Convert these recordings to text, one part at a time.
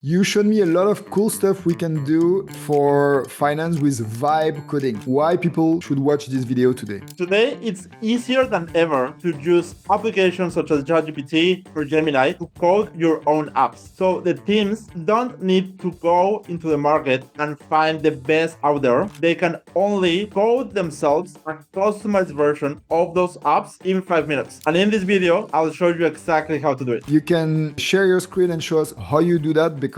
You showed me a lot of cool stuff we can do for finance with vibe coding. Why people should watch this video today? Today, it's easier than ever to use applications such as ChatGPT or Gemini to code your own apps. So the teams don't need to go into the market and find the best out there. They can only code themselves a customized version of those apps in 5 minutes. And in this video, I'll show you exactly how to do it. You can share your screen and show us how you do that because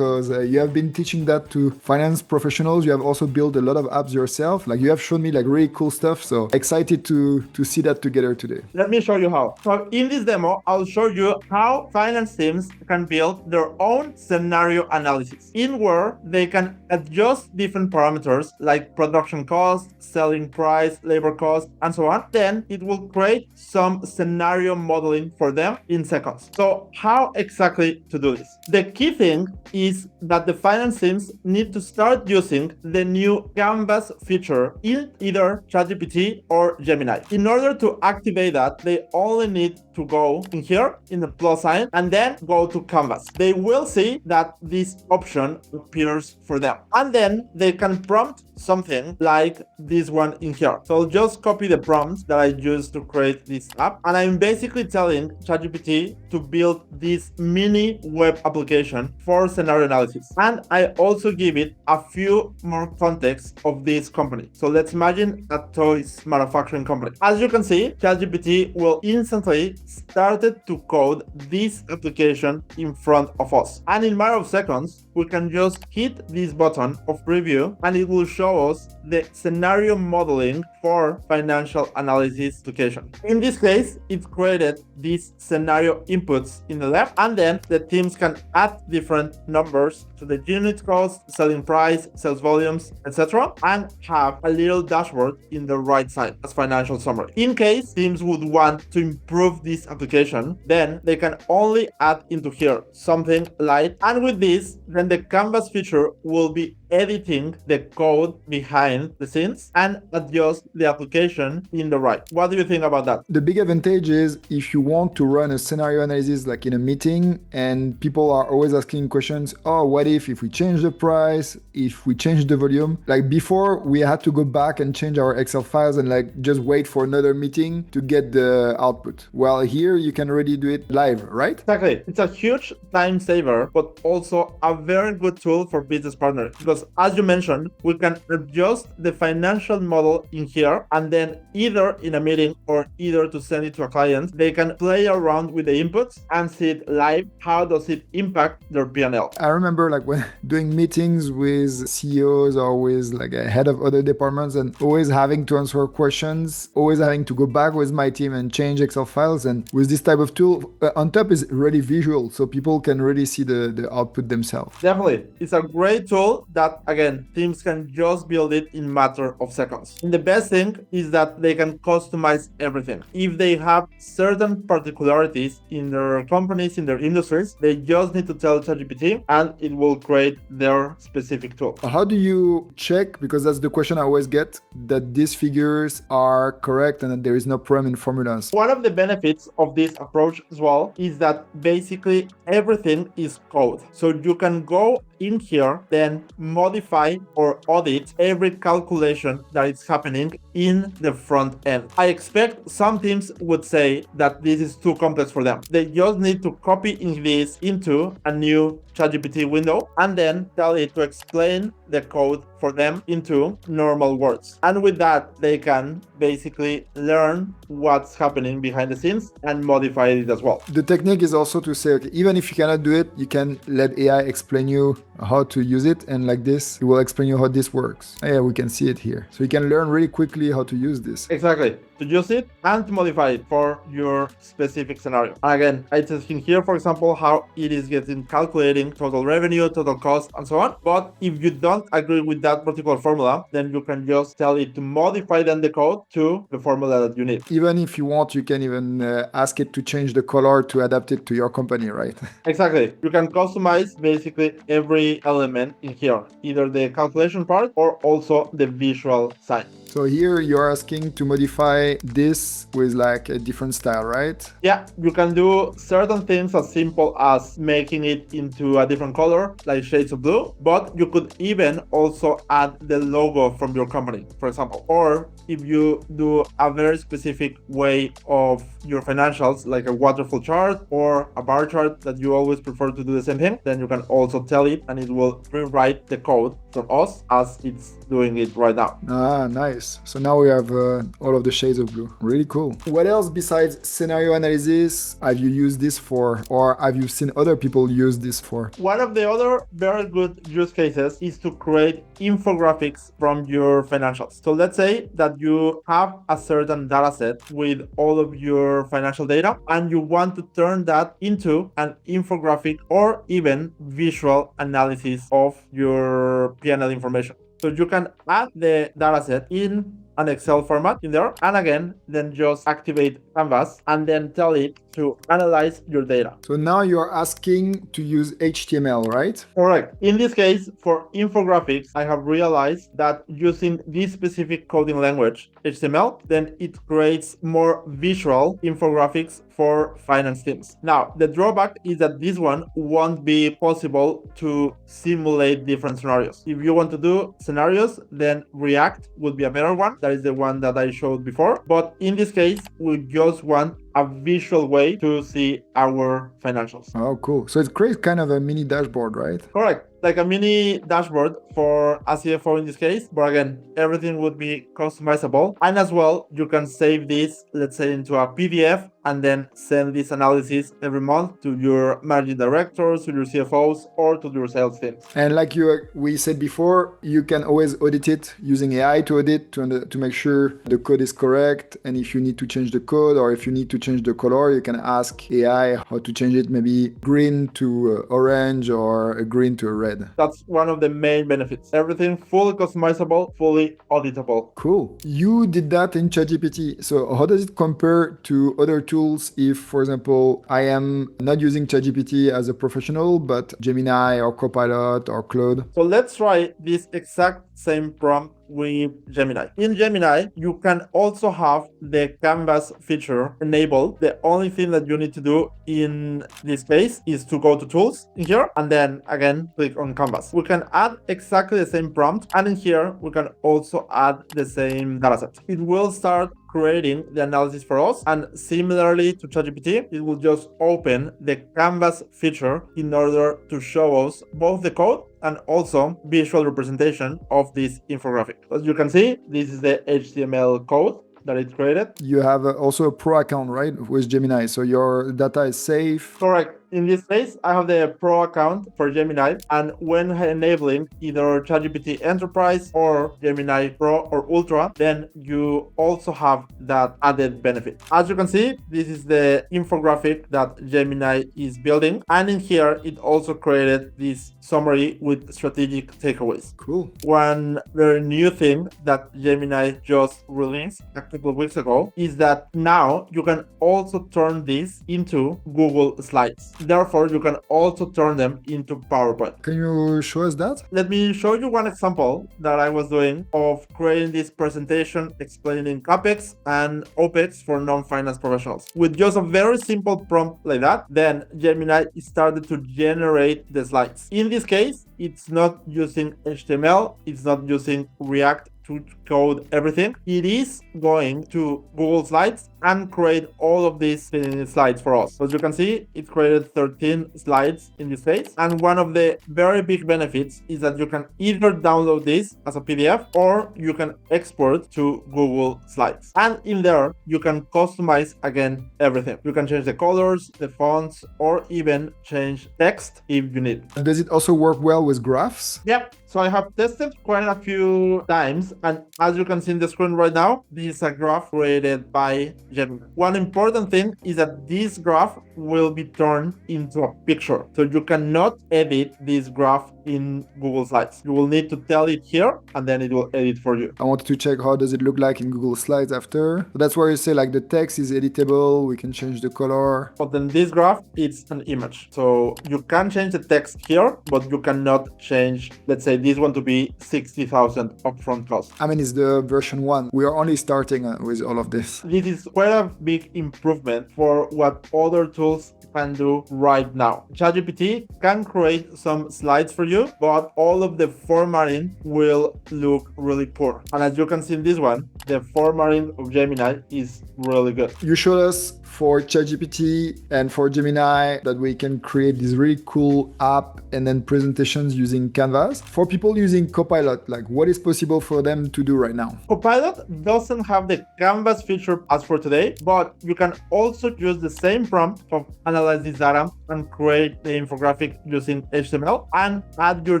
you have been teaching that to finance professionals. You have also built a lot of apps yourself. Like you have shown me like really cool stuff. So excited to see that together today. Let me show you how. So in this demo, I'll show you how finance teams can build their own scenario analysis in where they can adjust different parameters like production cost, selling price, labor cost, and so on. Then it will create some scenario modeling for them in seconds. So how exactly to do this? The key thing is that the finance teams need to start using the new Canvas feature in either ChatGPT or Gemini. In order to activate that, they only need to go in here in the plus sign and then go to Canvas. They will see that this option appears for them. And then they can prompt something like this one in here. So I'll just copy the prompt that I used to create this app. And I'm basically telling ChatGPT to build this mini web application for scenario analysis. And I also give it a few more context of this company. So let's imagine a toys manufacturing company. As you can see, ChatGPT will instantly started to code this application in front of us. And in a matter of seconds, we can just hit this button of preview and it will show us the scenario modeling for financial analysis application. In this case, it created these scenario inputs in the left, and then the teams can add different numbers to the unit cost, selling price, sales volumes, etc., and have a little dashboard in the right side as financial summary. In case teams would want to improve this application, then they can only add into here something light, and with this, then the Canvas feature will be editing the code behind the scenes and adjust the application in the right. What do you think about that? The big advantage is if you want to run a scenario analysis like in a meeting and people are always asking questions, oh, what if we change the price, if we change the volume? Like before, we had to go back and change our Excel files and like just wait for another meeting to get the output. Well, here you can already do it live, right? Exactly. It's a huge time saver, but also a very good tool for business partners because as you mentioned, we can adjust the financial model in here and then either in a meeting or either to send it to a client, they can play around with the inputs and see it live. How does it impact their P&L? I remember like when doing meetings with CEOs or with like a head of other departments and always having to answer questions, always having to go back with my team and change Excel files. And with this type of tool, on top is really visual, so people can really see the output themselves. Definitely. It's a great tool that, again, teams can just build it in matter of seconds. And the best thing is that they can customize everything. If they have certain particularities in their companies, in their industries, they just need to tell ChatGPT and it will create their specific tool. How do you check, because that's the question I always get, that these figures are correct and that there is no problem in formulas? One of the benefits of this approach as well is that basically everything is code. So you can go in here, then modify or audit every calculation that is happening in the front end. I expect some teams would say that this is too complex for them. They just need to copy this into a new ChatGPT window and then tell it to explain the code for them into normal words. And with that, they can basically learn what's happening behind the scenes and modify it as well. The technique is also to say, okay, even if you cannot do it, you can let AI explain you how to use it, and like this, it will explain you how this works. Yeah, we can see it here. So you can learn really quickly how to use this. Exactly. To use it and to modify it for your specific scenario. And again, I just think here, for example, how it is getting calculating total revenue, total cost, and so on. But if you don't agree with that particular formula, then you can just tell it to modify then the code to the formula that you need. Even if you want, you can even ask it to change the color to adapt it to your company, right? Exactly. You can customize basically every element in here, either the calculation part or also the visual side. So here you're asking to modify this with like a different style, right? Yeah, you can do certain things as simple as making it into a different color, like shades of blue, but you could even also add the logo from your company, for example. Or if you do a very specific way of your financials, like a waterfall chart or a bar chart that you always prefer to do the same thing, then you can also tell it and it will rewrite the code from us as it's doing it right now. Ah, nice. So now we have all of the shades of blue. Really cool. What else besides scenario analysis have you used this for, or have you seen other people use this for? One of the other very good use cases is to create infographics from your financials. So let's say that you have a certain data set with all of your financial data and you want to turn that into an infographic or even visual analysis of your P&L information. So you can add the dataset in an Excel format in there, and again, then just activate Canvas and then tell it to analyze your data. So now you're asking to use HTML, right? Correct. In this case, for infographics, I have realized that using this specific coding language, HTML, then it creates more visual infographics for finance teams. Now, the drawback is that this one won't be possible to simulate different scenarios. If you want to do scenarios, then React would be a better one. That is the one that I showed before. But in this case, we just want a visual way to see our financials. Oh, cool. So it creates kind of a mini dashboard, right? Correct. Like a mini dashboard for a CFO in this case, but again, everything would be customizable. And as well, you can save this, let's say, into a PDF and then send this analysis every month to your managing directors, to your CFOs, or to your sales teams. And like we said before, you can always audit it using AI to audit to make sure the code is correct. And if you need to change the code or if you need to change the color, you can ask AI how to change it, maybe green to orange or a green to a red. That's one of the main benefits. Everything fully customizable, fully auditable. Cool. You did that in ChatGPT. So how does it compare to other tools if, for example, I am not using ChatGPT as a professional, but Gemini or Copilot or Claude? So let's try this exact same prompt with Gemini. In Gemini, you can also have the Canvas feature enabled. The only thing that you need to do in this case is to go to Tools in here and then again click on Canvas. We can add exactly the same prompt, and in here we can also add the same dataset. It will start creating the analysis for us, and similarly to ChatGPT, it will just open the Canvas feature in order to show us both the code and also visual representation of this infographic. As you can see, this is the HTML code that it created. You have also a pro account, right, with Gemini, so your data is safe. Correct. In this case, I have the Pro account for Gemini, and when enabling either ChatGPT Enterprise or Gemini Pro or Ultra, then you also have that added benefit. As you can see, this is the infographic that Gemini is building, and in here, it also created this summary with strategic takeaways. Cool. One very new thing that Gemini just released a couple of weeks ago is that now you can also turn this into Google Slides. Therefore, you can also turn them into PowerPoint. Can you show us that? Let me show you one example that I was doing of creating this presentation explaining CapEx and OpEx for non-finance professionals. With just a very simple prompt like that, then Gemini started to generate the slides. In this case, it's not using HTML, it's not using React to code everything. It is going to Google Slides and create all of these slides for us. So as you can see, it created 13 slides in this case. And one of the very big benefits is that you can either download this as a PDF or you can export to Google Slides. And in there, you can customize again everything. You can change the colors, the fonts, or even change text if you need. Does it also work well with graphs? Yep. So I have tested quite a few times, and as you can see in the screen right now, this is a graph created by Gemini. One important thing is that this graph will be turned into a picture. So you cannot edit this graph in Google Slides. You will need to tell it here, and then it will edit for you. I wanted to check how does it look like in Google Slides after. So that's where you say like the text is editable, we can change the color. But then this graph, it's an image. So you can change the text here, but you cannot change, let's say this one to be 60,000 upfront cost. was. I mean, it's the version 1. We are only starting with all of this. This is quite a big improvement for what other tools can do right now. ChatGPT can create some slides for you, but all of the formatting will look really poor. And as you can see in this one, the formatting of Gemini is really good. You showed us for ChatGPT and for Gemini that we can create this really cool app and then presentations using Canvas. For people using Copilot, like what is possible for them to do right now? Copilot doesn't have the Canvas feature as for today, but you can also use the same prompt to analyze this data and create the infographic using HTML and add your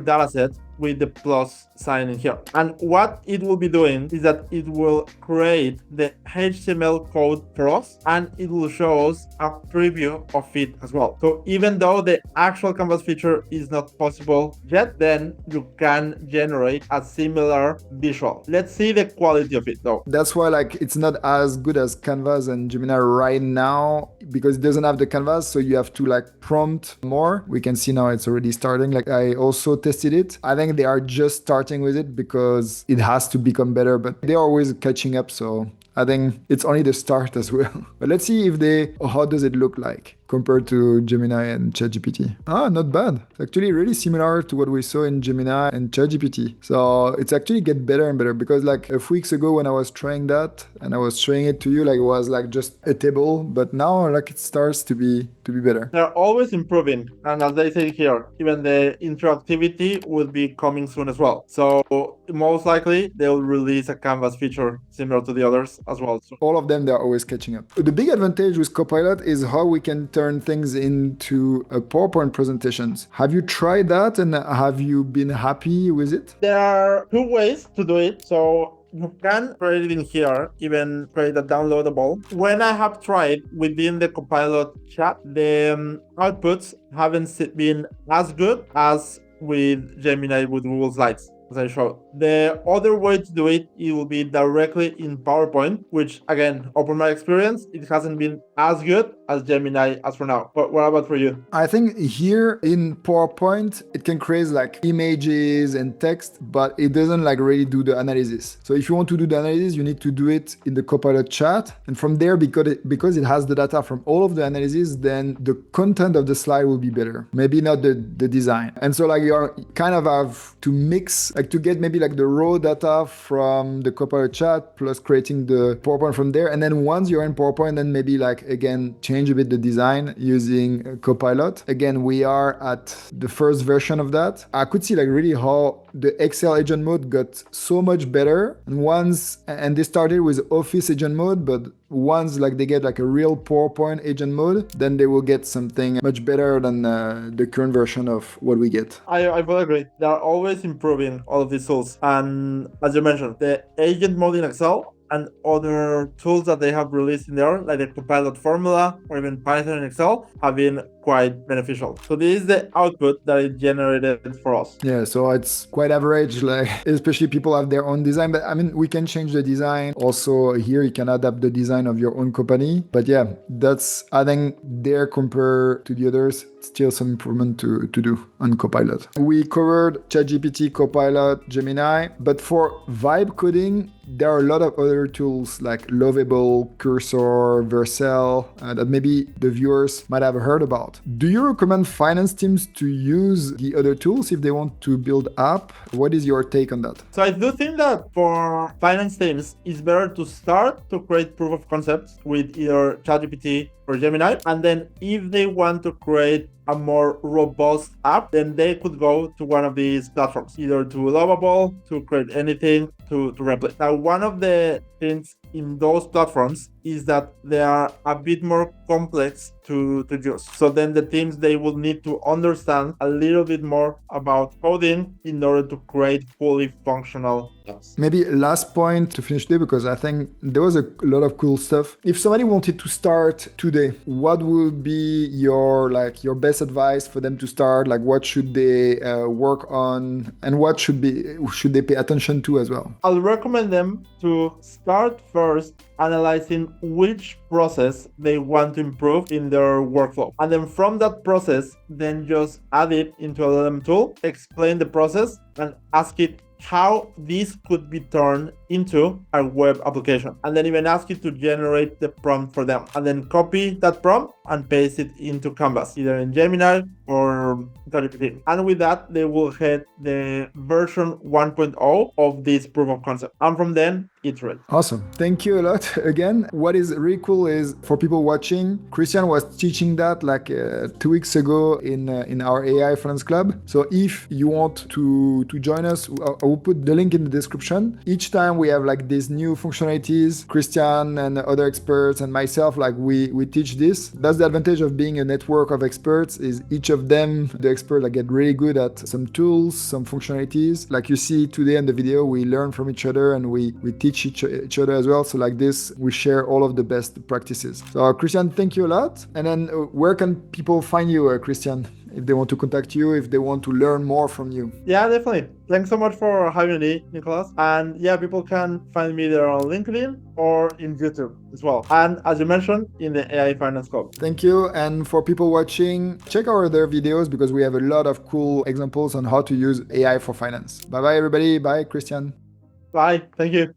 dataset with the plus sign in here. And what it will be doing is that it will create the HTML code for us and it will show us a preview of it as well. So even though the actual Canvas feature is not possible yet, then you can generate a similar visual. Let's see the quality of it though. That's why like it's not as good as Canvas and Gemini right now because it doesn't have the Canvas, so you have to like prompt more. We can see now it's already starting. Like I also tested it. I think they are just starting with it because it has to become better, but they're always catching up. So I think it's only the start as well. But let's see how does it look like compared to Gemini and ChatGPT. Not bad. It's actually really similar to what we saw in Gemini and ChatGPT. So it's actually get better and better because like a few weeks ago when I was trying that and I was showing it to you, like it was like just a table, but now like it starts to be better. They're always improving. And as they say here, even the interactivity will be coming soon as well. So most likely they'll release a Canvas feature similar to the others as well. So all of them, they're always catching up. The big advantage with Copilot is how we can turn things into PowerPoint presentations. Have you tried that and have you been happy with it? There are two ways to do it. So you can create it in here, even create a downloadable. When I have tried within the Copilot chat, the outputs haven't been as good as with Gemini with Google Slides, as I showed. The other way to do it, it will be directly in PowerPoint, which again, upon my experience, it hasn't been as good as Gemini as for now. But what about for you? I think here in PowerPoint, it can create like images and text, but it doesn't like really do the analysis. So if you want to do the analysis, you need to do it in the Copilot chat. And from there, because it has the data from all of the analysis, then the content of the slide will be better. Maybe not the design. And so like you kind of have to mix, like to get maybe like the raw data from the Copilot chat plus creating the PowerPoint from there. And then once you're in PowerPoint, then maybe like again, change a bit the design using Copilot. Again, we are at the first version of that. I could see like really how the Excel agent mode got so much better. And they started with Office agent mode, but once like they get like a real PowerPoint agent mode, then they will get something much better than the current version of what we get. I will agree. They are always improving all of these tools. And as you mentioned, the agent mode in Excel and other tools that they have released in there, like the Copilot formula or even Python and Excel, have been quite beneficial. So this is the output that it generated for us. Yeah, so it's quite average, like especially people have their own design, but I mean, we can change the design. Also here, you can adapt the design of your own company. But yeah, I think there compared to the others, still some improvement to do on Copilot. We covered ChatGPT, Copilot, Gemini, but for vibe coding, there are a lot of other tools like Lovable, Cursor, Vercel that maybe the viewers might have heard about. Do you recommend finance teams to use the other tools if they want to build app? What is your take on that? So I do think that for finance teams, it's better to start to create proof of concepts with either ChatGPT or Gemini. And then if they want to create a more robust app, then they could go to one of these platforms, either to Lovable, to create anything, to Replit. Now, one of the things in those platforms is that they are a bit more complex to use. So then the teams, they will need to understand a little bit more about coding in order to create fully functional apps. Maybe last point to finish today, because I think there was a lot of cool stuff. If somebody wanted to start today, what would be your best advice for them to start? Like what should they work on and what should they pay attention to as well? I'll recommend them to start first analyzing which process they want to improve in their workflow. And then from that process, then just add it into a LLM tool, explain the process and ask it how this could be turned into a web application, and then even ask you to generate the prompt for them, and then copy that prompt and paste it into Canvas, either in Gemini or ChatGPT. And with that, they will hit the version 1.0 of this proof of concept. And from then, iterate. Awesome. Thank you a lot again. What is really cool is for people watching, Christian was teaching that like 2 weeks ago in our AI Finance Club. So if you want to join us, I will put the link in the description. Each time we have like these new functionalities, Christian and other experts and myself, like we teach this. That's the advantage of being a network of experts, is each of them, the expert, like get really good at some tools, some functionalities. Like you see today in the video, we learn from each other and we teach each other as well. So like this, we share all of the best practices. So Christian, thank you a lot. And then where can people find you, Christian, if they want to contact you, if they want to learn more from you? Yeah, definitely. Thanks so much for having me, Nicholas. And yeah, people can find me there on LinkedIn or in YouTube as well. And as you mentioned, in the AI Finance Club. Thank you. And for people watching, check our other videos because we have a lot of cool examples on how to use AI for finance. Bye-bye, everybody. Bye, Christian. Bye. Thank you.